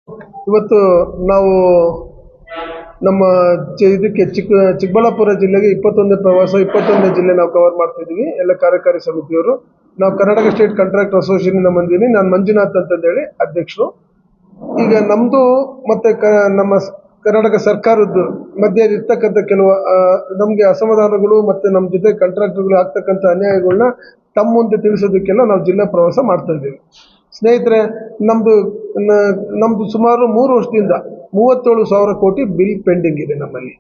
ಇವತ್ತು ನಾವು ನಮ್ಮ ಇದಕ್ಕೆ ಚಿಕ್ಕಬಳ್ಳಾಪುರ ಜಿಲ್ಲೆಗೆ 21ನೇ ಪ್ರವಾಸ 21ನೇ ಜಿಲ್ಲೆ ನಾವು ಕವರ್ ಮಾಡ್ತಿದ್ದೀವಿ. ಎಲ್ಲ ಕಾರ್ಯಕಾರಿ ಸಮಿತಿಯವರು. ನಾವು ಕರ್ನಾಟಕ ಸ್ಟೇಟ್ ಕಾಂಟ್ರಾಕ್ಟರ್ ಅಸೋಸಿಯೇಷನ್ ಬಂದೀನಿ. ನಾನು ಮಂಜುನಾಥ್ ಅಂತಂದೇಳಿ ಅಧ್ಯಕ್ಷರು. ಈಗ ನಮ್ಮದು ಮತ್ತು ನಮ್ಮ ಕರ್ನಾಟಕ ಸರ್ಕಾರದ್ದು ಮಧ್ಯೆ ಇರ್ತಕ್ಕಂಥ ಕೆಲವು ನಮಗೆ ಅಸಮಾಧಾನಗಳು ಮತ್ತು ನಮ್ಮ ಜೊತೆ ಕಾಂಟ್ರಾಕ್ಟರ್ಗಳು ಆಗ್ತಕ್ಕಂಥ ಅನ್ಯಾಯಗಳನ್ನ ತಮ್ಮ ಮುಂದೆ ತಿಳಿಸೋದಕ್ಕೆಲ್ಲ ನಾವು ಜಿಲ್ಲಾ ಪ್ರವಾಸ ಮಾಡ್ತಾ ಇದ್ದೀವಿ. ಸ್ನೇಹಿತರೆ, ನಮ್ಮದು ಸುಮಾರು 3 ವರ್ಷದಿಂದ 37,000 ಕೋಟಿ ಬಿಲ್ ಪೆಂಡಿಂಗ್ ಇದೆ ನಮ್ಮಲ್ಲಿ.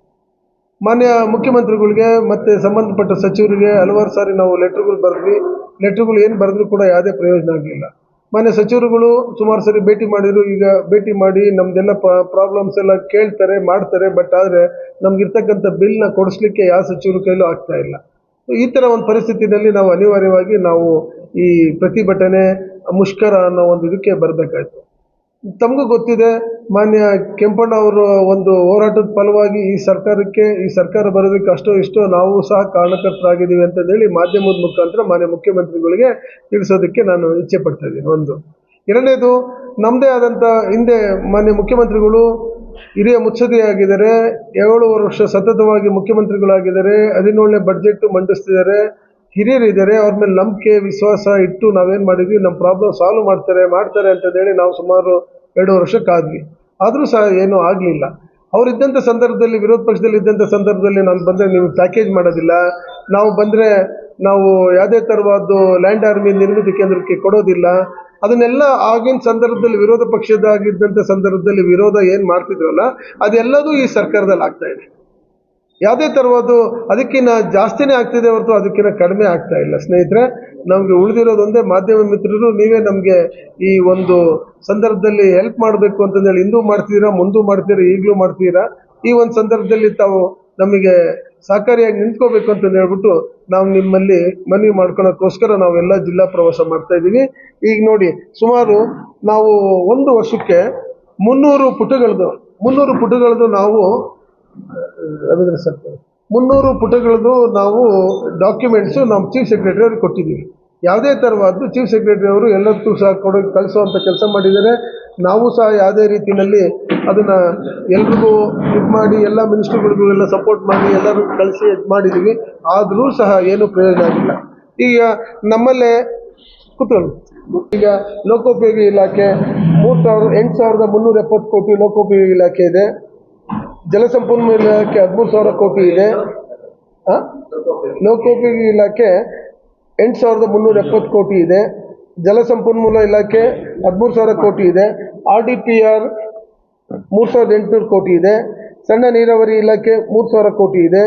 ಮಾನ್ಯ ಮುಖ್ಯಮಂತ್ರಿಗಳಿಗೆ ಮತ್ತು ಸಂಬಂಧಪಟ್ಟ ಸಚಿವರಿಗೆ ಹಲವಾರು ಸಾರಿ ನಾವು ಲೆಟ್ರುಗಳು ಬರೆದ್ವಿ. ಲೆಟ್ರುಗಳು ಏನು ಬರೆದ್ರೂ ಕೂಡ ಯಾವುದೇ ಪ್ರಯೋಜನ ಆಗಲಿಲ್ಲ. ಮಾನ್ಯ ಸಚಿವರುಗಳು ಸುಮಾರು ಸರಿ ಭೇಟಿ ಮಾಡಿದ್ರು. ಈಗ ಭೇಟಿ ಮಾಡಿ ನಮ್ಮದೆಲ್ಲ ಪ್ರಾಬ್ಲಮ್ಸ್ ಎಲ್ಲ ಕೇಳ್ತಾರೆ, ಮಾಡ್ತಾರೆ. ಬಟ್ ಆದರೆ ನಮಗಿರ್ತಕ್ಕಂಥ ಬಿಲ್ನ ಕೊಡಿಸ್ಲಿಕ್ಕೆ ಯಾವ ಸಚಿವರು ಕೈಲೂ ಆಗ್ತಾ ಇಲ್ಲ. ಈ ಥರ ಒಂದು ಪರಿಸ್ಥಿತಿಯಲ್ಲಿ ನಾವು ಅನಿವಾರ್ಯವಾಗಿ ನಾವು ಈ ಪ್ರತಿಭಟನೆ, ಮುಷ್ಕರ ಅನ್ನೋ ಒಂದು ಇದಕ್ಕೆ ಬರಬೇಕಾಯ್ತು. ತಮಗೂ ಗೊತ್ತಿದೆ, ಮಾನ್ಯ ಕೆಂಪಣ್ಣ ಅವರು ಒಂದು ಹೋರಾಟದ ಫಲವಾಗಿ ಈ ಸರ್ಕಾರ ಬರೋದಕ್ಕೆ ಅಷ್ಟೋ ಇಷ್ಟೋ ನಾವು ಸಹ ಕಾರಣಕರ್ತರಾಗಿದ್ದೀವಿ ಅಂತಂದೇಳಿ ಮಾಧ್ಯಮದ ಮುಖಾಂತರ ಮಾನ್ಯ ಮುಖ್ಯಮಂತ್ರಿಗಳಿಗೆ ತಿಳಿಸೋದಕ್ಕೆ ನಾನು ಇಚ್ಛೆ ಪಡ್ತಾ ಇದ್ದೀನಿ. ಒಂದು. ಎರಡನೇದು, ನಮ್ಮದೇ ಆದಂಥ ಹಿಂದೆ ಮಾನ್ಯ ಮುಖ್ಯಮಂತ್ರಿಗಳು ಹಿರಿಯ ಮುತ್ಸದಿಯಾಗಿದ್ದಾರೆ. 7 ವರ್ಷ ಸತತವಾಗಿ ಮುಖ್ಯಮಂತ್ರಿಗಳಾಗಿದ್ದಾರೆ. 17ನೇ ಬಡ್ಜೆಟ್ ಮಂಡಿಸ್ತಿದ್ದಾರೆ. ಹಿರಿಯರಿದ್ದಾರೆ. ಅವ್ರ ಮೇಲೆ ನಂಬಿಕೆ, ವಿಶ್ವಾಸ ಇಟ್ಟು ನಾವೇನು ಮಾಡಿದ್ವಿ, ನಮ್ಮ ಪ್ರಾಬ್ಲಮ್ ಸಾಲ್ವ್ ಮಾಡ್ತಾರೆ ಅಂತಂದೇಳಿ ನಾವು ಸುಮಾರು 2 ವರ್ಷ ಕಾದ್ವಿ. ಆದರೂ ಸಹ ಏನೂ ಆಗಲಿಲ್ಲ. ಅವರಿದ್ದಂಥ ಸಂದರ್ಭದಲ್ಲಿ, ವಿರೋಧ ಪಕ್ಷದಲ್ಲಿ ಇದ್ದಂಥ ಸಂದರ್ಭದಲ್ಲಿ ನಾನು ಬಂದರೆ ನೀವು ಪ್ಯಾಕೇಜ್ ಮಾಡೋದಿಲ್ಲ, ನಾವು ಬಂದರೆ ನಾವು ಯಾವುದೇ ಥರವಾದ್ದು ಲ್ಯಾಂಡ್ ಆರ್ಮಿ ನಿರ್ಮಿತಿ ಕೇಂದ್ರಕ್ಕೆ ಕೊಡೋದಿಲ್ಲ, ಅದನ್ನೆಲ್ಲ ಆಗಿನ ಸಂದರ್ಭದಲ್ಲಿ ವಿರೋಧ ಪಕ್ಷದಾಗಿದ್ದಂಥ ಸಂದರ್ಭದಲ್ಲಿ ವಿರೋಧ ಏನು ಮಾಡ್ತಿದ್ರಲ್ಲ ಅದೆಲ್ಲದೂ ಈ ಸರ್ಕಾರದಲ್ಲಿ ಆಗ್ತಾ ಇದೆ. ಯಾವುದೇ ಥರವಾದ್ದು ಅದಕ್ಕಿಂತ ಜಾಸ್ತಿನೇ ಆಗ್ತಿದೆ ಹೊರತು ಅದಕ್ಕಿಂತ ಕಡಿಮೆ ಆಗ್ತಾ ಇಲ್ಲ. ಸ್ನೇಹಿತರೆ, ನಮಗೆ ಉಳಿದಿರೋದೊಂದೇ ಮಾಧ್ಯಮ ಮಿತ್ರರು, ನೀವೇ ನಮಗೆ ಈ ಒಂದು ಸಂದರ್ಭದಲ್ಲಿ ಹೆಲ್ಪ್ ಮಾಡಬೇಕು ಅಂತಂದೇಳಿ ಹಿಂದೂ ಮಾಡ್ತೀರಾ, ಮುಂದೂ ಮಾಡ್ತೀರಾ, ಈಗಲೂ ಮಾಡ್ತೀರಾ. ಈ ಒಂದು ಸಂದರ್ಭದಲ್ಲಿ ತಾವು ನಮಗೆ ಸಹಕಾರಿಯಾಗಿ ನಿಂತ್ಕೋಬೇಕು ಅಂತ ಹೇಳ್ಬಿಟ್ಟು ನಾವು ನಿಮ್ಮಲ್ಲಿ ಮನವಿ ಮಾಡ್ಕೊಳ್ಳೋಕ್ಕೋಸ್ಕರ ನಾವೆಲ್ಲ ಜಿಲ್ಲಾ ಪ್ರವಾಸ ಮಾಡ್ತಾ ಇದ್ದೀವಿ. ಈಗ ನೋಡಿ, ಸುಮಾರು ನಾವು 1 ವರ್ಷಕ್ಕೆ 300 ಪುಟಗಳದ್ದು ನಾವು 300 ಪುಟಗಳದ್ದು ನಾವು ಡಾಕ್ಯುಮೆಂಟ್ಸು ನಮ್ಮ ಚೀಫ್ ಸೆಕ್ರೆಟರಿ ಅವ್ರಿಗೆ ಕೊಟ್ಟಿದ್ದೀವಿ. ಯಾವುದೇ ಥರವಾದ್ದು ಚೀಫ್ ಸೆಕ್ರೆಟರಿ ಅವರು ಎಲ್ಲದಕ್ಕೂ ಸಹ ಕಳಿಸೋವಂಥ ಕೆಲಸ ಮಾಡಿದ್ದಾರೆ. ನಾವು ಸಹ ಯಾವುದೇ ರೀತಿಯಲ್ಲಿ ಅದನ್ನು ಎಲ್ರಿಗೂ ಇದು ಮಾಡಿ ಎಲ್ಲ ಮಿನಿಸ್ಟ್ರುಗಳಿಗೂ ಎಲ್ಲ ಸಪೋರ್ಟ್ ಮಾಡಿ ಎಲ್ಲರೂ ಕಳಿಸಿ ಇದು ಮಾಡಿದ್ದೀವಿ. ಆದರೂ ಸಹ ಏನೂ ಪ್ರಯೋಜನ ಆಗಿಲ್ಲ. ಈಗ ನಮ್ಮಲ್ಲೇ ಕೂತ್ಕೊಳ್ಳಿ. ಈಗ ಲೋಕೋಪಯೋಗಿ ಇಲಾಖೆ 8,370 ಕೋಟಿ ಲೋಕೋಪಯೋಗಿ ಇಲಾಖೆ ಇದೆ. ಜಲಸಂಪನ್ಮೂಲ ಇಲಾಖೆ 13,000 ಕೋಟಿ ಇದೆ. ಲೋಕೋಪಯೋಗಿ ಇಲಾಖೆ 8,370 ಕೋಟಿ ಇದೆ. ಜಲಸಂಪನ್ಮೂಲ ಇಲಾಖೆ 13,000 ಕೋಟಿ ಇದೆ. RDPR 3,800 ಕೋಟಿ ಇದೆ. ಸಣ್ಣ ನೀರಾವರಿ ಇಲಾಖೆ 3,000 ಕೋಟಿ ಇದೆ.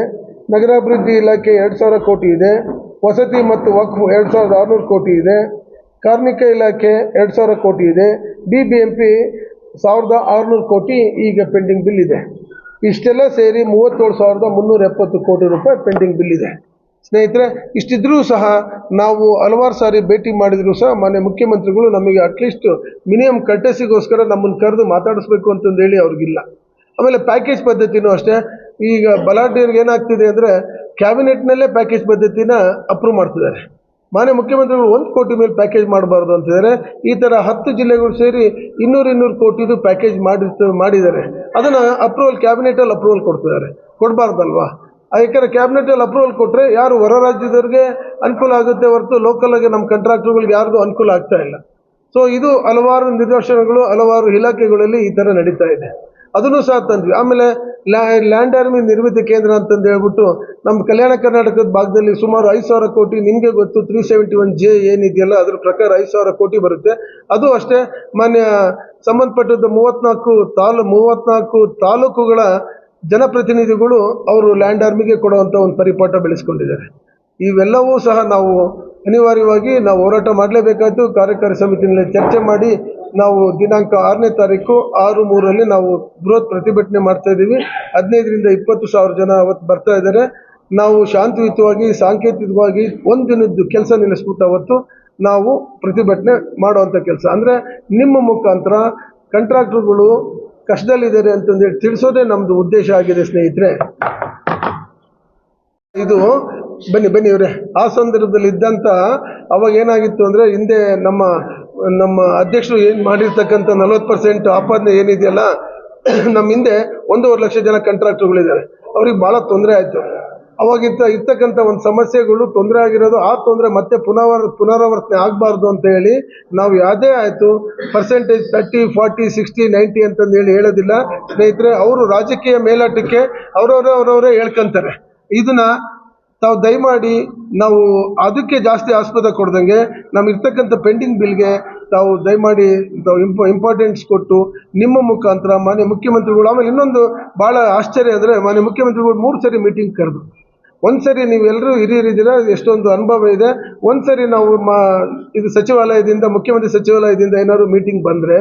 ನಗರಾಭಿವೃದ್ಧಿ ಇಲಾಖೆ 2,000 ಕೋಟಿ ಇದೆ. ವಸತಿ ಮತ್ತು ವಕ್ಫ್ 2,600 ಕೋಟಿ ಇದೆ. ಕಾರ್ಮಿಕ ಇಲಾಖೆ 2,000 ಕೋಟಿ ಇದೆ. BBMP 1,600 ಕೋಟಿ ಈಗ ಪೆಂಡಿಂಗ್ ಬಿಲ್ ಇದೆ. ಇಷ್ಟೆಲ್ಲ ಸೇರಿ 37,370 ಕೋಟಿ ರೂಪಾಯಿ ಪೆಂಡಿಂಗ್ ಬಿಲ್ ಇದೆ. ಸ್ನೇಹಿತರೆ, ಇಷ್ಟಿದ್ರೂ ಸಹ ನಾವು ಹಲವಾರು ಸಾರಿ ಭೇಟಿ ಮಾಡಿದ್ರು ಸಹ ಮಾನ್ಯ ಮುಖ್ಯಮಂತ್ರಿಗಳು ನಮಗೆ ಅಟ್ಲೀಸ್ಟ್ ಮಿನಿಮಮ್ ಕರ್ಟಸಿಗೋಸ್ಕರ ನಮ್ಮನ್ನು ಕರೆದು ಮಾತಾಡಿಸ್ಬೇಕು ಅಂತಂದೇಳಿ ಅವ್ರಿಗಿಲ್ಲ. ಆಮೇಲೆ ಪ್ಯಾಕೇಜ್ ಪದ್ಧತಿನೂ ಅಷ್ಟೇ. ಈಗ ಬಲಾಢ್ಯರಿಗೆ ಏನಾಗ್ತಿದೆ ಅಂದರೆ ಕ್ಯಾಬಿನೆಟ್ನಲ್ಲೇ ಪ್ಯಾಕೇಜ್ ಪದ್ಧತಿನ ಅಪ್ರೂವ್ ಮಾಡ್ತಿದ್ದಾರೆ. ಮಾನ್ಯ ಮುಖ್ಯಮಂತ್ರಿಗಳು 1 ಕೋಟಿ ಮೇಲೆ ಪ್ಯಾಕೇಜ್ ಮಾಡಬಾರ್ದು ಅಂತಿದ್ದಾರೆ. ಈ ಥರ 10 ಜಿಲ್ಲೆಗಳು ಸೇರಿ 200 ಕೋಟಿದು ಪ್ಯಾಕೇಜ್ ಮಾಡಿದ್ದಾರೆ. ಅದನ್ನು ಕ್ಯಾಬಿನೆಟಲ್ಲಿ ಅಪ್ರೂವಲ್ ಕೊಡ್ತಿದ್ದಾರೆ. ಕೊಡಬಾರ್ದಲ್ವಾ? ಯಾಕಂದರೆ ಕ್ಯಾಬಿನೆಟಲ್ಲಿ ಅಪ್ರೂವಲ್ ಕೊಟ್ಟರೆ ಯಾರು ಹೊರ ರಾಜ್ಯದವ್ರಿಗೆ ಅನುಕೂಲ ಆಗುತ್ತೆ ಹೊರತು ಲೋಕಲಾಗಿ ನಮ್ಮ ಕಾಂಟ್ರಾಕ್ಟರ್ಗಳಿಗೆ ಯಾರಿಗೂ ಅನುಕೂಲ ಆಗ್ತಾ ಇಲ್ಲ. ಸೊ ಇದು ಹಲವಾರು ನಿದರ್ಶನಗಳು, ಹಲವಾರು ಇಲಾಖೆಗಳಲ್ಲಿ ಈ ಥರ ನಡೀತಾ ಇದೆ. ಅದನ್ನು ಸಹ ತಂದ್ವಿ. ಆಮೇಲೆ ಲ್ಯಾಂಡ್ ಆರ್ಮಿ ನಿರ್ಮಿತಿ ಕೇಂದ್ರ ಅಂತಂದು ಹೇಳ್ಬಿಟ್ಟು ನಮ್ಮ ಕಲ್ಯಾಣ ಕರ್ನಾಟಕದ ಭಾಗದಲ್ಲಿ ಸುಮಾರು 5,000 ಕೋಟಿ, ನಿಮಗೆ ಗೊತ್ತು 371J ಏನಿದೆಯಲ್ಲ ಅದ್ರ ಪ್ರಕಾರ 5,000 ಕೋಟಿ ಬರುತ್ತೆ. ಅದು ಅಷ್ಟೇ ಮಾನ್ಯ ಸಂಬಂಧಪಟ್ಟದ್ದು 34 ತಾಲೂಕುಗಳ ಜನಪ್ರತಿನಿಧಿಗಳು ಅವರು ಲ್ಯಾಂಡ್ ಆರ್ಮಿಗೆ ಕೊಡುವಂಥ ಒಂದು ಪರಿಪಾಠ ಬೆಳೆಸ್ಕೊಂಡಿದ್ದಾರೆ. ಇವೆಲ್ಲವೂ ಸಹ ನಾವು ಅನಿವಾರ್ಯವಾಗಿ ನಾವು ಹೋರಾಟ ಮಾಡಲೇಬೇಕಾಯ್ತು. ಕಾರ್ಯಕಾರಿ ಸಮಿತಿಯಲ್ಲಿ ಚರ್ಚೆ ಮಾಡಿ ನಾವು ದಿನಾಂಕ 6ನೇ ತಾರೀಕು 6/3 ನಾವು ಬೃಹತ್ ಪ್ರತಿಭಟನೆ ಮಾಡ್ತಾ ಇದ್ದೀವಿ. 15ರಿಂದ 20,000 ಜನ ಅವತ್ತು ಬರ್ತಾ ಇದ್ದಾರೆ. ನಾವು ಶಾಂತಿಯುತವಾಗಿ, ಸಾಂಕೇತಿಕವಾಗಿ ಒಂದು ದಿನದ್ದು ಕೆಲಸ ನಿಲ್ಲಿಸ್ಬಿಟ್ಟು ಅವತ್ತು ನಾವು ಪ್ರತಿಭಟನೆ ಮಾಡುವಂಥ ಕೆಲಸ ಅಂದರೆ ನಿಮ್ಮ ಮುಖಾಂತರ ಕಾಂಟ್ರಾಕ್ಟರ್ಗಳು ಕಷ್ಟದಲ್ಲಿದ್ದಾರೆ ಅಂತಂದೇಳಿ ತಿಳಿಸೋದೇ ನಮ್ಮದು ಉದ್ದೇಶ ಆಗಿದೆ. ಸ್ನೇಹಿತರೆ, ಇದು ಬನ್ನಿ ಇವರೇ. ಆ ಸಂದರ್ಭದಲ್ಲಿ ಇದ್ದಂಥ ಅವಾಗ ಏನಾಗಿತ್ತು ಅಂದರೆ, ಹಿಂದೆ ನಮ್ಮ ಅಧ್ಯಕ್ಷರು ಏನು ಮಾಡಿರ್ತಕ್ಕಂಥ 40% ಆಪಾದನೆ ಏನಿದೆಯಲ್ಲ, ನಮ್ಮ ಹಿಂದೆ 1.5 ಲಕ್ಷ ಜನ ಕಾಂಟ್ರಾಕ್ಟರ್ಗಳಿದ್ದಾರೆ. ಅವ್ರಿಗೆ ಭಾಳ ತೊಂದರೆ ಆಯಿತು. ಅವಾಗಿದ್ದ ಇರ್ತಕ್ಕಂಥ ಒಂದು ಸಮಸ್ಯೆಗಳು ತೊಂದರೆ ಆಗಿರೋದು, ಆ ತೊಂದರೆ ಮತ್ತೆ ಪುನರಾವರ್ತನೆ ಆಗಬಾರ್ದು ಅಂತ ಹೇಳಿ ನಾವು ಯಾವುದೇ ಆಯಿತು ಪರ್ಸೆಂಟೇಜ್ 30, 40, 60, 90 ಅಂತಂದು ಹೇಳೋದಿಲ್ಲ ಸ್ನೇಹಿತರೆ. ಅವರು ರಾಜಕೀಯ ಮೇಲಾಟಕ್ಕೆ ಅವರವರೇ ಹೇಳ್ಕೊಂತಾರೆ. ಇದನ್ನ ತಾವು ದಯಮಾಡಿ ನಾವು ಅದಕ್ಕೆ ಜಾಸ್ತಿ ಆಸ್ಪದ ಕೊಡ್ದಂಗೆ ನಮಗಿರ್ತಕ್ಕಂಥ ಪೆಂಡಿಂಗ್ ಬಿಲ್ಗೆ ತಾವು ದಯಮಾಡಿ ತಾವು ಇಂಪಾರ್ಟೆನ್ಸ್ ಕೊಟ್ಟು ನಿಮ್ಮ ಮುಖಾಂತರ ಮಾನ್ಯ ಮುಖ್ಯಮಂತ್ರಿಗಳು. ಆಮೇಲೆ ಇನ್ನೊಂದು ಭಾಳ ಆಶ್ಚರ್ಯ ಅಂದರೆ, ಮಾನ್ಯ ಮುಖ್ಯಮಂತ್ರಿಗಳು 3 ಸರಿ ಮೀಟಿಂಗ್ ಕರೆದು, ಒಂದು ಸರಿ ನೀವೆಲ್ಲರೂ ಹಿರಿಯರಿದ್ದೀರ, ಎಷ್ಟೊಂದು ಅನುಭವ ಇದೆ. ಒಂದು ಸರಿ ನಾವು ಇದು ಸಚಿವಾಲಯದಿಂದ, ಮುಖ್ಯಮಂತ್ರಿ ಸಚಿವಾಲಯದಿಂದ ಏನಾದ್ರು ಮೀಟಿಂಗ್ ಬಂದರೆ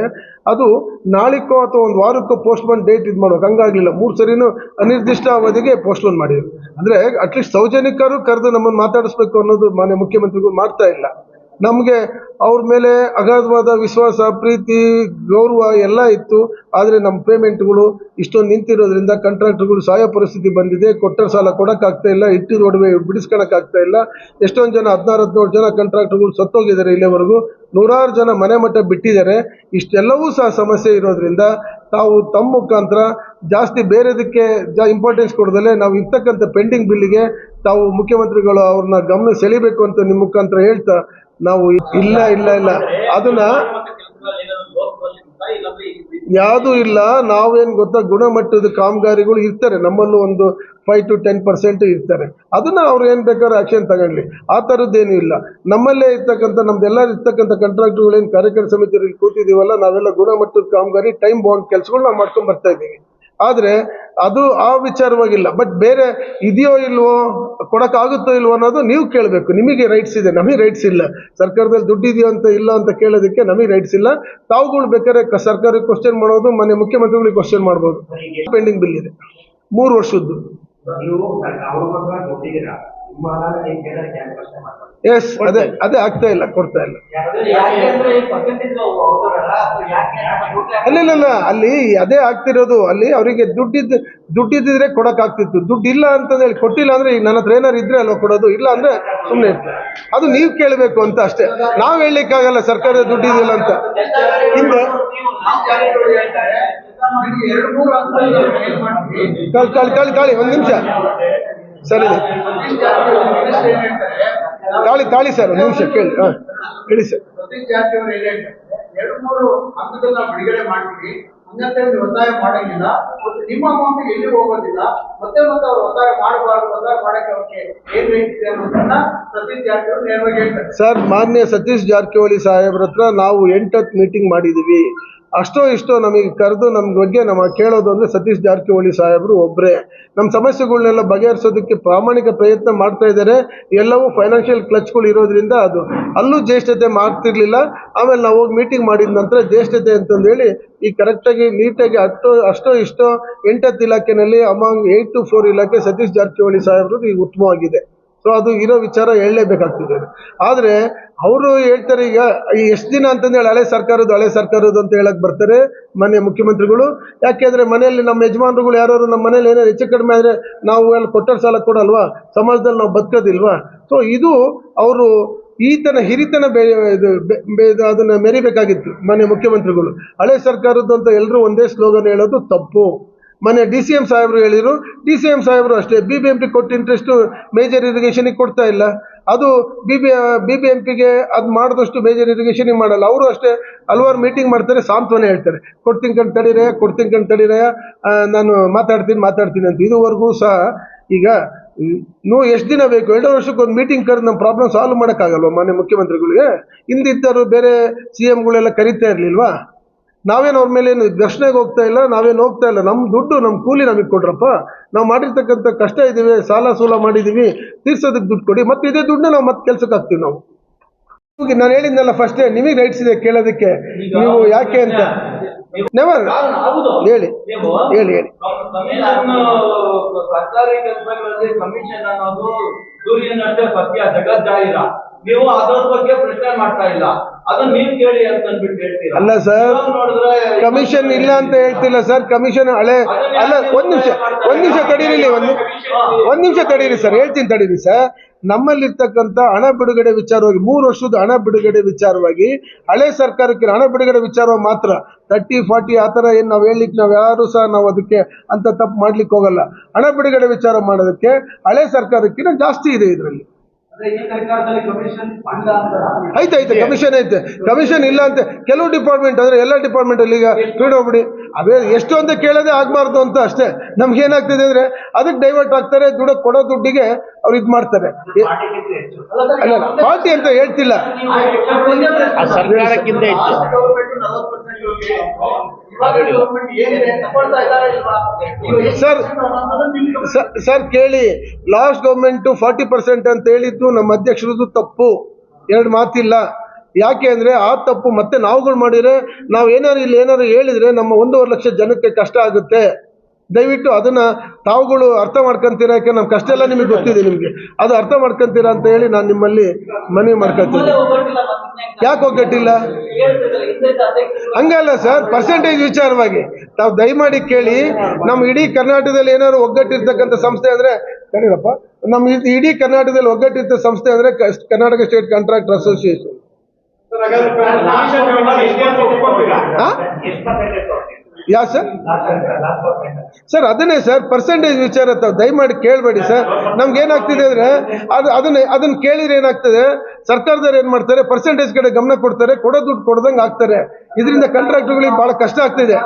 ಅದು ನಾಳಿಕೋ ಅಥವಾ ಒಂದು ವಾರಕ್ಕೋ ಪೋಸ್ಟ್ಪೋನ್ ಡೇಟ್ ಇದು ಮಾಡೋಕೆ ಹಂಗಾಗಲಿಲ್ಲ. 3 ಸರಿನೂ ಅನಿರ್ದಿಷ್ಟ ಅವಧಿಗೆ ಪೋಸ್ಟ್ಪೋನ್ ಮಾಡಿದ್ರು. ಅಂದರೆ ಅಟ್ಲೀಸ್ಟ್ ಸೌಜನ್ಯಕರು ಕರೆದು ನಮ್ಮನ್ನು ಮಾತಾಡಿಸ್ಬೇಕು ಅನ್ನೋದು ಮಾನ್ಯ ಮುಖ್ಯಮಂತ್ರಿಗಳು ಮಾಡ್ತಾ ಇಲ್ಲ. ನಮಗೆ ಅವ್ರ ಮೇಲೆ ಅಗಾಧವಾದ ವಿಶ್ವಾಸ, ಪ್ರೀತಿ, ಗೌರವ ಎಲ್ಲ ಇತ್ತು. ಆದರೆ ನಮ್ಮ ಪೇಮೆಂಟ್ಗಳು ಇಷ್ಟೊಂದು ನಿಂತಿರೋದ್ರಿಂದ ಕಾಂಟ್ರಾಕ್ಟರ್ಗಳು ಸಾಯೋ ಪರಿಸ್ಥಿತಿ ಬಂದಿದೆ. ಕೊಟ್ಟ ಸಾಲ ಕೊಡೋಕ್ಕಾಗ್ತಾ ಇಲ್ಲ, ಇಟ್ಟಿರೋ ಒಡವೆ ಬಿಡಿಸ್ಕೊಳಕ್ಕಾಗ್ತಾ ಇಲ್ಲ. ಎಷ್ಟೊಂದು ಜನ 16-17 ಜನ ಕಾಂಟ್ರಾಕ್ಟರ್ಗಳು ಸತ್ತೋಗಿದ್ದಾರೆ. ಇಲ್ಲಿವರೆಗೂ 100 ಜನ ಮನೆ ಮಟ್ಟ ಬಿಟ್ಟಿದ್ದಾರೆ. ಇಷ್ಟೆಲ್ಲವೂ ಸಹ ಸಮಸ್ಯೆ ಇರೋದ್ರಿಂದ ತಾವು ತಮ್ಮ ಮುಖಾಂತರ ಜಾಸ್ತಿ ಬೇರೆದಕ್ಕೆ ಇಂಪಾರ್ಟೆನ್ಸ್ ಕೊಡದಲ್ಲೇ ನಾವು ಇರ್ತಕ್ಕಂಥ ಪೆಂಡಿಂಗ್ ಬಿಲ್ಲಿಗೆ ತಾವು ಮುಖ್ಯಮಂತ್ರಿಗಳು ಅವ್ರನ್ನ ಗಮನ ಸೆಳಿಬೇಕು ಅಂತ ನಿಮ್ಮ ಮುಖಾಂತರ ಹೇಳ್ತಾ ನಾವು ಇಲ್ಲ ಅದನ್ನ ಯಾವುದೂ ಇಲ್ಲ. ನಾವೇನು ಗೊತ್ತಾ, ಗುಣಮಟ್ಟದ ಕಾಮಗಾರಿಗಳು ಇರ್ತಾರೆ ನಮ್ಮಲ್ಲೂ, ಒಂದು 5 to 10% ಇರ್ತಾರೆ. ಅದನ್ನ ಅವ್ರು ಏನು ಬೇಕಾದ್ರೂ ಆಕ್ಷನ್ ತಗೊಳ್ಳಿ, ಆ ಥರದ್ದೇನು ಇಲ್ಲ. ನಮ್ಮಲ್ಲೇ ಇರ್ತಕ್ಕಂಥ ನಮ್ದೆಲ್ಲರೂ ಇರ್ತಕ್ಕಂಥ ಕಾಂಟ್ರಾಕ್ಟರ್ಗಳು ಏನು ಕಾರ್ಯಕಾರಿ ಸಮಿತಿಯಲ್ಲಿ ಕೂತಿದ್ದೀವಲ್ಲ, ನಾವೆಲ್ಲ ಗುಣಮಟ್ಟದ ಕಾಮಗಾರಿ ಟೈಮ್ ಬೌಂಡ್ ಕೆಲಸಗಳು ನಾವು ಮಾಡ್ಕೊಂಡು ಬರ್ತಾ ಇದ್ದೀವಿ. ಆದರೆ ಅದು ಆ ವಿಚಾರವಾಗಿಲ್ಲ. ಬಟ್ ಬೇರೆ ಇದೆಯೋ ಇಲ್ವೋ, ಕೊಡೋಕ್ಕಾಗುತ್ತೋ ಇಲ್ವೋ ಅನ್ನೋದು ನೀವು ಕೇಳಬೇಕು. ನಿಮಗೆ ರೈಟ್ಸ್ ಇದೆ, ನಮಗೆ ರೈಟ್ಸ್ ಇಲ್ಲ. ಸರ್ಕಾರದಲ್ಲಿ ದುಡ್ಡಿದೆಯೋ ಅಂತ ಇಲ್ಲ ಅಂತ ಕೇಳೋದಕ್ಕೆ ನಮಗೆ ರೈಟ್ಸ್ ಇಲ್ಲ. ತಾವುಗಳು ಬೇಕಾದ್ರೆ ಸರ್ಕಾರಕ್ಕೆ ಕ್ವಶನ್ ಮಾಡೋದು, ಮನೆ ಮುಖ್ಯಮಂತ್ರಿಗಳಿಗೆ ಕ್ವಶನ್ ಮಾಡ್ಬೋದು. ಪೆಂಡಿಂಗ್ ಬಿಲ್ ಇದೆ 3 ವರ್ಷದ್ದು. ಎಸ್, ಅದೇ ಆಗ್ತಾ ಇಲ್ಲ, ಕೊಡ್ತಾ ಇಲ್ಲ. ಇಲ್ಲ, ಅಲ್ಲಿ ಅದೇ ಆಗ್ತಿರೋದು. ಅಲ್ಲಿ ಅವರಿಗೆ ದುಡ್ಡಿದ್ರೆ ಕೊಡೋಕ್ಕಾಗ್ತಿತ್ತು. ದುಡ್ಡಿಲ್ಲ ಅಂತಂದೇಳಿ ಕೊಟ್ಟಿಲ್ಲ ಅಂದರೆ, ಈಗ ನನ್ನ ಹತ್ರ ಏನಾರು ಇದ್ರೆ ಅಲ್ವಾ ಕೊಡೋದು, ಇಲ್ಲ ಅಂದರೆ ಸುಮ್ಮನೆ ಇರ್ತಾರೆ. ಅದು ನೀವು ಕೇಳಬೇಕು ಅಂತ ಅಷ್ಟೇ. ನಾವು ಹೇಳಲಿಕ್ಕಾಗಲ್ಲ ಸರ್ಕಾರದ ದುಡ್ಡಿದಿಲ್ಲ ಅಂತ. ಹಿಂದೆ ತಾಳಿ 1 ನಿಮಿಷ ಸರಿ, ತಾಳಿ ಸರ್ 1 ನಿಮಿಷ ಕೇಳಿ. ಹೇಳಿ ಸರ್. ಸತೀಶ್ ಜಾರಕಿಹೊಳಿ 2-3 ಹಂತಗಳನ್ನ ಬಿಡುಗಡೆ ಮಾಡ್ತೀವಿ, ಹಂಗಂತ ಒತ್ತಾಯ ಮಾಡಂಗಿಲ್ಲ. ಮತ್ತು ನಿಮ್ಮ ಅಮೌಂಟ್ ಎಲ್ಲಿ ಹೋಗೋದಿಲ್ಲ. ಮತ್ತೆ ಅವ್ರು ಒತ್ತಾಯ ಮಾಡಬಾರ್ದು, ಒತ್ತಾಯ ಮಾಡಕ್ಕೆ ಅವ್ರಿಗೆ ಏನ್ ಇದೆ ಅನ್ನೋದನ್ನ ಸತೀಶ್ ಜಾರಕಿಹೊಳಿ ನೇರವಾಗಿ ಹೇಳ್ತಾರೆ. ಸರ್, ಮಾನ್ಯ ಸತೀಶ್ ಜಾರಕಿಹೊಳಿ ಸಾಹೇಬ್ರ ಹತ್ರ ನಾವು 8 ಮೀಟಿಂಗ್ ಮಾಡಿದ್ದೀವಿ. ಅಷ್ಟೋ ಇಷ್ಟೋ ನಮಗೆ ಕರೆದು ನಮ್ಮ ಬಗ್ಗೆ ಕೇಳೋದು ಅಂದರೆ ಸತೀಶ್ ಜಾರಕಿಹೊಳಿ ಸಾಹೇಬರು ಒಬ್ಬರೇ. ನಮ್ಮ ಸಮಸ್ಯೆಗಳನ್ನೆಲ್ಲ ಬಗೆಹರಿಸೋದಕ್ಕೆ ಪ್ರಾಮಾಣಿಕ ಪ್ರಯತ್ನ ಮಾಡ್ತಾ ಇದ್ದಾರೆ. ಎಲ್ಲವೂ ಫೈನಾನ್ಷಿಯಲ್ ಕ್ಲಚ್ಗಳು ಇರೋದ್ರಿಂದ ಅದು ಅಲ್ಲೂ ಜ್ಯೇಷ್ಠತೆ ಮಾಡ್ತಿರ್ಲಿಲ್ಲ. ಆಮೇಲೆ ನಾವು ಹೋಗಿ ಮೀಟಿಂಗ್ ಮಾಡಿದ ನಂತರ ಜ್ಯೇಷ್ಠತೆ ಅಂತಂದೇಳಿ ಈ ಕರೆಕ್ಟಾಗಿ ನೀಟಾಗಿ ಅಷ್ಟೋ ಇಷ್ಟೋ 8 ಇಲಾಖೆಯಲ್ಲಿ ಅಮಾಂಗ್ 8 to 4 ಇಲಾಖೆ ಸತೀಶ್ ಜಾರಕಿಹೊಳಿ ಸಾಹೇಬ್ರದ್ದು ಈಗ ಉತ್ತಮವಾಗಿದೆ. ಸೊ ಅದು ಇರೋ ವಿಚಾರ ಹೇಳಲೇಬೇಕಾಗ್ತಿದೆ. ಆದರೆ ಅವರು ಹೇಳ್ತಾರೆ, ಈಗ ಎಷ್ಟು ದಿನ ಅಂತಂದೇಳಿ ಹಳೆ ಸರ್ಕಾರದ್ದು ಅಂತ ಹೇಳಕ್ ಬರ್ತಾರೆ ಮಾನ್ಯ ಮುಖ್ಯಮಂತ್ರಿಗಳು. ಯಾಕೆಂದ್ರೆ ಮನೆಯಲ್ಲಿ ನಮ್ಮ ಯಜಮಾನರುಗಳು ಯಾರು ನಮ್ಮ ಮನೇಲಿ ಏನಾದ್ರು ಹೆಚ್ಚು ಕಡಿಮೆ ಆದರೆ ನಾವು ಎಲ್ಲ ಕೊಟ್ಟ ಸಾಲ ಕೊಡಲ್ವಾ, ಸಮಾಜದಲ್ಲಿ ನಾವು ಬದುಕೋದಿಲ್ವಾ? ಸೊ ಇದು ಅವರು ಹಿರಿತನ ಅದನ್ನ ಮೆರಿಬೇಕಾಗಿತ್ತು ಮಾನ್ಯ ಮುಖ್ಯಮಂತ್ರಿಗಳು. ಹಳೆ ಸರ್ಕಾರದ್ದು ಅಂತ ಎಲ್ಲರೂ ಒಂದೇ ಸ್ಲೋಗನ್ ಹೇಳೋದು ತಪ್ಪು. ಮೊನ್ನೆ DCM ಸಾಹೇಬರು ಹೇಳಿದರು. DCM ಸಾಹೇಬರು ಅಷ್ಟೇ BBMP ಕೊಟ್ಟು ಇಂಟ್ರೆಸ್ಟು ಮೇಜರ್ ಇರಿಗೇಷನಿಗೆ ಕೊಡ್ತಾ ಇಲ್ಲ. ಅದು BBMPಗೆ ಅದು ಮಾಡಿದಷ್ಟು ಮೇಜರ್ ಇರಿಗೇಷನಿಗೆ ಮಾಡಲ್ಲ. ಅವರು ಅಷ್ಟೇ ಹಲವಾರು ಮೀಟಿಂಗ್ ಮಾಡ್ತಾರೆ, ಸಾಂತ್ವನ ಹೇಳ್ತಾರೆ, ಕೊಡ್ತೀನಿ ಕಣ್ ತಡೀರಯ್ಯ, ನಾನು ಮಾತಾಡ್ತೀನಿ ಅಂತ. ಇದುವರೆಗೂ ಸಹ ಈಗ ಎಷ್ಟು ದಿನ ಬೇಕು? 2 ವರ್ಷಕ್ಕೆ ಒಂದು ಮೀಟಿಂಗ್ ಕರೆದು ನಮ್ಮ ಪ್ರಾಬ್ಲಮ್ ಸಾಲ್ವ್ ಮಾಡೋಕ್ಕಾಗಲ್ವ ಮಾನ್ಯ ಮುಖ್ಯಮಂತ್ರಿಗಳಿಗೆ? ಹಿಂದಿದ್ದರು ಬೇರೆ CMಗಳೆಲ್ಲ ಕರೀತಾ ಇರಲಿಲ್ವಾ? ನಾವೇನು ಅವ್ರ ಮೇಲೆ ಏನು ಘರ್ಷಣೆಗೆ ಹೋಗ್ತಾ ಇಲ್ಲ, ನಮ್ಮ ದುಡ್ಡು ನಮ್ಮ ಕೂಲಿ ನಮಗೆ ಕೊಡ್ರಪ್ಪ, ನಾವು ಮಾಡಿರ್ತಕ್ಕಂಥ ಕಷ್ಟ ಇದ್ದೀವಿ, ಸಾಲ ಮಾಡಿದ್ದೀವಿ, ತೀರ್ಸೋದಕ್ಕೆ ದುಡ್ಡು ಕೊಡಿ, ಮತ್ತೆ ಇದೇ ದುಡ್ಡನ್ನ ನಾವು ಮತ್ತೆ ಕೆಲ್ಸಕ್ಕೆ ಹಾಕ್ತೀವಿ. ನಾವು ನಾನು ಹೇಳಿದ್ನಲ್ಲ ಫಸ್ಟೇ, ನಿಮಗೆ ರೈಟ್ಸ್ ಇದೆ ಕೇಳೋದಕ್ಕೆ, ನೀವು ಯಾಕೆ ಅಂತ ನೆವರ್ ಹೇಳಿ. ಸರ್ಕಾರಿ ಕೆಲಸಗಳಲ್ಲಿ ಕಮಿಷನ್ ಅನ್ನೋದು ಸೂರ್ಯನಷ್ಟೇ ಸತ್ಯ, ಜಗಜ್ಜಾಹಿರ. ನೀವು ಅದರ ಬಗ್ಗೆ ಪ್ರಶ್ನೆ ಮಾಡ್ತಾ ಇಲ್ಲ, ಅದನ್ನ ನೀವು ಕೇಳಿ ಅಂತ ಅಂದ್ಬಿಟ್ಟು ಹೇಳ್ತೀರಾ. ಅಲ್ಲ ಸರ್, ಕಮಿಷನ್ ಇಲ್ಲ ಅಂತ ಹೇಳ್ತಿಲ್ಲ ಸರ್. ಕಮಿಷನ್ ಹಳೆ ಅಲ್ಲ. ಒಂದ್ ನಿಮಿಷ ತಡೀರಿ ಸರ್, ಹೇಳ್ತೀನಿ ತಡೀರಿ ಸರ್. ನಮ್ಮಲ್ಲಿರ್ತಕ್ಕಂಥ ಹಣ ಬಿಡುಗಡೆ ವಿಚಾರವಾಗಿ 3 ವರ್ಷದ ಹಣ ಬಿಡುಗಡೆ ವಿಚಾರವಾಗಿ ಹಳೆ ಸರ್ಕಾರಕ್ಕೆ ಹಣ ಬಿಡುಗಡೆ ವಿಚಾರವಾಗಿ ಮಾತ್ರ 30-40 ಆ ಥರ ಏನು ನಾವು ಹೇಳಲಿಕ್ಕೆ ನಾವು ಯಾರು ಸಹ ನಾವು ಅದಕ್ಕೆ ಅಂತ ತಪ್ಪು ಮಾಡ್ಲಿಕ್ಕೆ ಹೋಗಲ್ಲ. ಹಣ ಬಿಡುಗಡೆ ವಿಚಾರ ಮಾಡೋದಕ್ಕೆ ಹಳೆ ಸರ್ಕಾರಕ್ಕಿಂತ ಜಾಸ್ತಿ ಇದೆ ಇದರಲ್ಲಿ. ಐತೆ ಕಮಿಷನ್ ಐತೆ. ಕಮಿಷನ್ ಇಲ್ಲ ಅಂತ ಕೆಲವು ಡಿಪಾರ್ಟ್ಮೆಂಟ್ ಅಂದ್ರೆ ಎಲ್ಲ ಡಿಪಾರ್ಟ್ಮೆಂಟ್ ಅಲ್ಲಿ ಈಗ ಬಿಡೋಗ್ಬಿಡಿ, ಅವೇ ಎಷ್ಟು ಅಂತ ಕೇಳೋದೇ ಆಗ್ಬಾರ್ದು ಅಂತ ಅಷ್ಟೇ. ನಮ್ಗೆ ಏನಾಗ್ತಿದೆ ಅಂದ್ರೆ ಅದಕ್ಕೆ ಡೈವರ್ಟ್ ಆಗ್ತಾರೆ, ಕೊಡೋ ದುಡ್ಡಿಗೆ ಅವ್ರು ಇದ್ ಮಾಡ್ತಾರೆ. ಅಲ್ಲ ಪಾರ್ಟಿ ಅಂತ ಹೇಳ್ತಿಲ್ಲ, ಸರ್ಕಾರಕ್ಕಿಂತ ಹೆಚ್ಚು ಸರ್ ಕೇಳಿ, ಲಾಸ್ಟ್ ಗೌರ್ಮೆಂಟ್ 40% ಅಂತ ಹೇಳಿದ್ದು ನಮ್ಮ ಅಧ್ಯಕ್ಷರದ್ದು ತಪ್ಪು, 2 ಮಾತಿಲ್ಲ. ಯಾಕೆ ಅಂದ್ರೆ ಆ ತಪ್ಪು ಮತ್ತೆ ನಾವುಗಳು ಮಾಡಿದ್ರೆ ನಾವು ಏನಾರು ಹೇಳಿದ್ರೆ ನಮ್ಮ 1.5 ಲಕ್ಷ ಜನಕ್ಕೆ ಕಷ್ಟ ಆಗುತ್ತೆ. ದಯವಿಟ್ಟು ಅದನ್ನ ತಾವುಗಳು ಅರ್ಥ ಮಾಡ್ಕೊಂತೀರಾ, ಯಾಕೆ ನಮ್ಮ ಕಷ್ಟ ಎಲ್ಲ ನಿಮಗೆ ಗೊತ್ತಿದೆ, ನಿಮಗೆ ಅದು ಅರ್ಥ ಮಾಡ್ಕೊಂತೀರಾ ಅಂತ ಹೇಳಿ ನಾನು ನಿಮ್ಮಲ್ಲಿ ಮನವಿ ಮಾಡ್ಕೊಳ್ತೀನಿ. ಯಾಕೆ ಒಗ್ಗಟ್ಟಿಲ್ಲ ಹಂಗಲ್ಲ ಸರ್, ಪರ್ಸೆಂಟೇಜ್ ವಿಚಾರವಾಗಿ ತಾವು ದಯಮಾಡಿ ಕೇಳಿ. ನಮ್ಮ ಇಡೀ ಕರ್ನಾಟಕದಲ್ಲಿ ಏನಾದ್ರು ಒಗ್ಗಟ್ಟಿರ್ತಕ್ಕಂಥ ಸಂಸ್ಥೆ ಅಂದ್ರೆ ಕರೀರಪ್ಪ, ನಮ್ಮ ಇಡೀ ಕರ್ನಾಟಕದಲ್ಲಿ ಒಗ್ಗಟ್ಟಿದ್ದ ಸಂಸ್ಥೆ ಅಂದ್ರೆ ಕರ್ನಾಟಕ ಸ್ಟೇಟ್ ಕಾಂಟ್ರಾಕ್ಟರ್ ಅಸೋಸಿಯೇಷನ್. ಯಾ ಸರ್ ಅದನ್ನೇ ಸರ್ ಪರ್ಸೆಂಟೇಜ್ ವಿಚಾರ ತಾವು ದಯಮಾಡಿ ಕೇಳಬೇಡಿ ಸರ್. ನಮ್ಗೆ ಏನಾಗ್ತಿದೆ ಅಂದ್ರೆ ಅದನ್ನ ಕೇಳಿದ್ರೆ ಏನಾಗ್ತದೆ, ಸರ್ಕಾರದವ್ರು ಏನ್ ಮಾಡ್ತಾರೆ, ಪರ್ಸೆಂಟೇಜ್ ಕಡೆ ಗಮನ ಕೊಡ್ತಾರೆ, ಕೊಡೋ ದುಡ್ಡು ಕೊಡ್ದಂಗೆ ಆಗ್ತಾರೆ. ಇದರಿಂದ ಕಾಂಟ್ರಾಕ್ಟರ್ಗಳಿಗೆ ಬಹಳ ಕಷ್ಟ ಆಗ್ತಿದೆ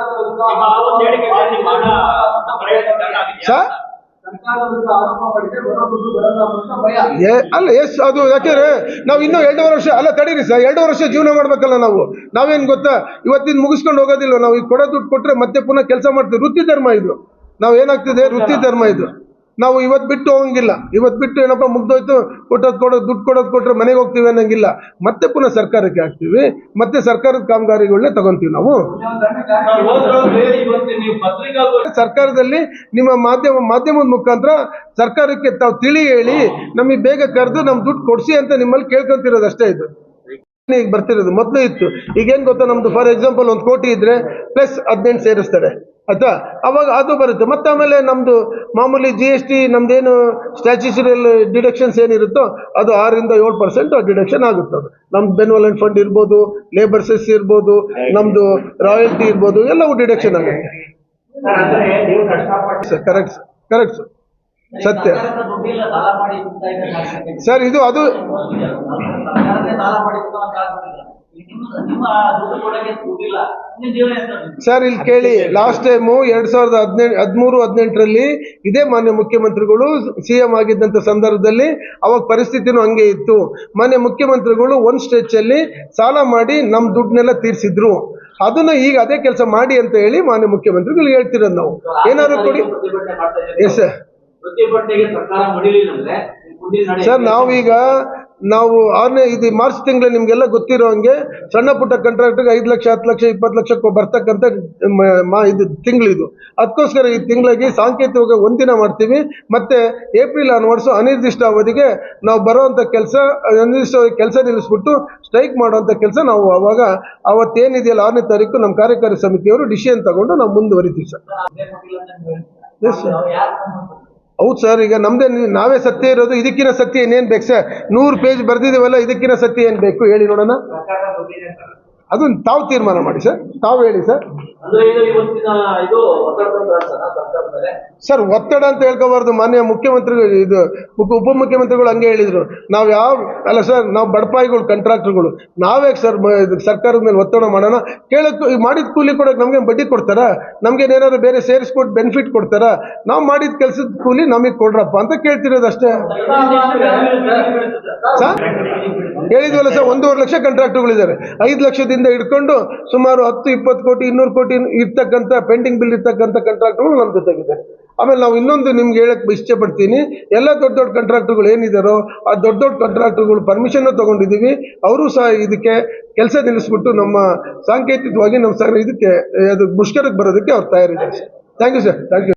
ಸರ್. ಅಲ್ಲ ಅದು ಯಾಕೆಂದ್ರೆ ನಾವು ಇನ್ನೂ 2.5 ವರ್ಷ ಅಲ್ಲ ತಡೀರಿ ಸರ್, 2 ವರ್ಷ ಜೀವನ ಮಾಡ್ಬೇಕಲ್ಲ ನಾವು. ನಾವೇನ್ ಗೊತ್ತಾ, ಇವತ್ತಿನ ಮುಗಿಸ್ಕೊಂಡು ಹೋಗೋದಿಲ್ಲ ನಾವು. ಈಗ ಕೊಡೋ ದುಡ್ಡು ಕೊಟ್ರೆ ಮತ್ತೆ ಪುನಃ ಕೆಲಸ ಮಾಡ್ತೀವಿ. ವೃತ್ತಿ ಧರ್ಮ ಇದು. ನಾವು ಏನಾಗ್ತಿದೆ, ವೃತ್ತಿ ಧರ್ಮ ಇದು. ನಾವು ಇವತ್ತು ಬಿಟ್ಟು ಹೋಗಂಗಿಲ್ಲ. ಇವತ್ತು ಬಿಟ್ಟು ಏನಪ್ಪ ಮುಗ್ದೋಯ್ತು, ದುಡ್ಡು ಕೊಡೋದು ಕೊಟ್ರೆ ಮನೆಗೆ ಹೋಗ್ತೀವಿ ಅನ್ನಂಗಿಲ್ಲ. ಮತ್ತೆ ಪುನಃ ಸರ್ಕಾರಕ್ಕೆ ಹಾಕ್ತೀವಿ, ಮತ್ತೆ ಸರ್ಕಾರದ ಕಾಮಗಾರಿಗಳನ್ನೇ ತಗೊಂತೀವಿ ನಾವು. ಸರ್ಕಾರದಲ್ಲಿ ನಿಮ್ಮ ಮಾಧ್ಯಮದ ಮುಖಾಂತರ ಸರ್ಕಾರಕ್ಕೆ ತಾವು ತಿಳಿ ಹೇಳಿ ನಮಗೆ ಬೇಗ ಕರೆದು ನಮ್ ದುಡ್ಡು ಕೊಡ್ಸಿ ಅಂತ ನಿಮ್ಮಲ್ಲಿ ಕೇಳ್ಕೊಂತಿರೋದು ಅಷ್ಟೇ. ಇದು ಈಗ ಬರ್ತಿರೋದು ಮೊದಲು ಇತ್ತು. ಈಗೇನ್ ಗೊತ್ತಾ, ನಮ್ದು ಫಾರ್ ಎಕ್ಸಾಂಪಲ್ 1 ಕೋಟಿ ಇದ್ರೆ ಪ್ಲಸ್ 18 ಸೇರಿಸ್ತಾರೆ ಆಯ್ತಾ, ಅವಾಗ ಅದು ಬರುತ್ತೆ. ಮತ್ತೆ ಆಮೇಲೆ ನಮ್ದು ಮಾಮೂಲಿ GST ನಮ್ದೇನು ಸ್ಟ್ಯಾಚ್ಯುಟರಿಯಲ್ ಡಿಡಕ್ಷನ್ಸ್ ಏನಿರುತ್ತೋ ಅದು 6-7% ಡಿಡಕ್ಷನ್ ಆಗುತ್ತೆ. ಅದು ನಮ್ದು ಬೆನ್ವಾಲೆಂಟ್ ಫಂಡ್ ಇರ್ಬೋದು, ಲೇಬರ್ ಸೆಸ್ ಇರ್ಬೋದು, ನಮ್ದು ರಾಯಲ್ಟಿ ಇರ್ಬೋದು, ಎಲ್ಲವೂ ಡಿಡಕ್ಷನ್ ಆಗುತ್ತೆ. ಕರೆಕ್ಟ್ ಕರೆಕ್ಟ್ ಸತ್ಯ ಸರ್. ಇದು ಅದು ಸರ್ ಇಲ್ಲಿ ಕೇಳಿ, ಲಾಸ್ಟ್ ಟೈಮ್ 2013-18ರಲ್ಲಿ ಇದೇ ಮಾನ್ಯ ಮುಖ್ಯಮಂತ್ರಿಗಳು CM ಆಗಿದ್ದಂತ ಸಂದರ್ಭದಲ್ಲಿ ಅವಾಗ ಪರಿಸ್ಥಿತಿನೂ ಹಂಗೆ ಇತ್ತು. ಮಾನ್ಯ ಮುಖ್ಯಮಂತ್ರಿಗಳು ಒಂದು ಸ್ಟೇಜ್ ಅಲ್ಲಿ ಸಾಲ ಮಾಡಿ ನಮ್ ದುಡ್ಡನ್ನೆಲ್ಲ ತೀರ್ಸಿದ್ರು. ಅದನ್ನ ಈಗ ಅದೇ ಕೆಲಸ ಮಾಡಿ ಅಂತ ಹೇಳಿ ಮಾನ್ಯ ಮುಖ್ಯಮಂತ್ರಿಗಳು ಹೇಳ್ತಿರೋದು ನಾವು. ಏನಾದ್ರು ಕೊಡಿ ಎಸ್ ಸರ್. ನಾವು ಇದು ಮಾರ್ಚ್ ತಿಂಗಳು ನಿಮ್ಗೆಲ್ಲ ಗೊತ್ತಿರೋ ಹಂಗೆ ಸಣ್ಣ ಪುಟ್ಟ ಕಾಂಟ್ರಾಕ್ಟರ್ಗೆ 5 ಲಕ್ಷ 10 ಲಕ್ಷ 20 ಲಕ್ಷ ಬರ್ತಕ್ಕಂಥ ಇದು ತಿಂಗಳಿದು. ಅದಕ್ಕೋಸ್ಕರ ಈ ತಿಂಗಳಿಗೆ ಸಾಂಕೇತಿಕವಾಗಿ ಒಂದಿನ ಮಾಡ್ತೀವಿ. ಮತ್ತೆ ಏಪ್ರಿಲ್ ಆನ್ವರ್ಡ್ಸ್ ಅನಿರ್ದಿಷ್ಟ ಅವಧಿಗೆ ನಾವು ಬರುವಂತ ಕೆಲಸ ನಿಲ್ಲಿಸ್ಬಿಟ್ಟು ಸ್ಟ್ರೈಕ್ ಮಾಡುವಂತ ಕೆಲಸ ನಾವು ಅವತ್ತೇನಿದೆಯಲ್ಲ 6ನೇ ತಾರೀಕು ನಮ್ಮ ಕಾರ್ಯಕಾರಿ ಸಮಿತಿಯವರು ಡಿಸಿಷನ್ ತಗೊಂಡು ನಾವು ಮುಂದುವರಿತೀವಿ ಸರ್. ಎಸ್ ಹೌದು ಸರ್. ಈಗ ನಮ್ದೇ ನಾವೇ ಸತ್ಯ ಇರೋದು, ಇದಕ್ಕಿನ ಸತ್ಯ ಇನ್ನೇನ್ ಬೇಕು ಸರ್? 100 ಪೇಜ್ ಬರ್ದಿದ್ದೀವಲ್ಲ, ಇದಕ್ಕಿನ ಸತ್ಯ ಏನ್ ಬೇಕು ಹೇಳಿ ನೋಡೋಣ. ಅದನ್ನ ತಾವು ತೀರ್ಮಾನ ಮಾಡಿ ಸರ್, ತಾವು ಹೇಳಿ ಸರ್. ಸರ್ ಒತ್ತಡ ಅಂತ ಹೇಳ್ಕೋಬಾರ್ದು. ಮಾನ್ಯ ಮುಖ್ಯಮಂತ್ರಿಗಳು ಇದು ಉಪಮುಖ್ಯಮಂತ್ರಿಗಳು ಹಂಗೆ ಹೇಳಿದ್ರು. ಅಲ್ಲ ಸರ್, ನಾವು ಬಡಪಾಯಿಗಳು ಕಾಂಟ್ರಾಕ್ಟರ್ಗಳು, ನಾವೇ ಸರ್ ಸರ್ಕಾರದ ಮೇಲೆ ಒತ್ತಡ ಮಾಡೋಣ? ಮಾಡಿದ ಕೂಲಿ ಕೊಡಕ್ ನಮ್ಗೆ ಬಡ್ಡಿ ಕೊಡ್ತಾರ? ನಮ್ಗೇನೇನಾದ್ರು ಬೇರೆ ಸೇರಿಸ್ಕೊಟ್ಟು ಬೆನಿಫಿಟ್ ಕೊಡ್ತಾರ? ನಾವು ಮಾಡಿದ ಕೆಲಸದ ಕೂಲಿ ನಮಗೆ ಕೊಡ್ರಪ್ಪ ಅಂತ ಕೇಳ್ತಿರೋದು ಅಷ್ಟೇ ಸರ್. ಹೇಳಿದ್ವಲ್ಲ ಸರ್, 1.5 ಲಕ್ಷ ಕಾಂಟ್ರಾಕ್ಟರ್ಗಳಿದ್ದಾರೆ. 5 ಲಕ್ಷದಿಂದ ಹಿಡ್ಕೊಂಡು ಸುಮಾರು 10-20 ಕೋಟಿ 200 ಕೋಟಿ ಇರ್ತಕ್ಕಂಥ ಪೆಂಡಿಂಗ್ ಬಿಲ್ ಇರ್ತಕ್ಕಂಥ ಕಾಂಟ್ರಾಕ್ಟರ್ಗಳು ನಮ್ಮ ಜೊತೆಗಿದ್ದಾರೆ. ಆಮೇಲೆ ನಾವು ಇನ್ನೊಂದು ನಿಮ್ಗೆ ಹೇಳಕ್ ಇಷ್ಟ ಪಡ್ತೀನಿ, ಎಲ್ಲ ದೊಡ್ಡ ಕಾಂಟ್ರಾಕ್ಟರ್ಗಳು ಏನಿದಾರೋ ಆ ದೊಡ್ಡ ಕಾಂಟ್ರಾಕ್ಟರ್ಗಳು ಪರ್ಮಿಷನ್ ತಗೊಂಡಿದ್ದೀವಿ. ಅವರು ಸಹ ಇದಕ್ಕೆ ಕೆಲಸ ನಿಲ್ಲಿಸ್ಬಿಟ್ಟು ನಮ್ಮ ಸಾಂಕೇತಿಕವಾಗಿ ನಮ್ಮ ಇದಕ್ಕೆ ಅದು ಮುಷ್ಕರಕ್ಕೆ ಬರೋದಕ್ಕೆ ಅವ್ರು ತಯಾರಿದ್ದಾರೆ sir. Thank you sir, thank you.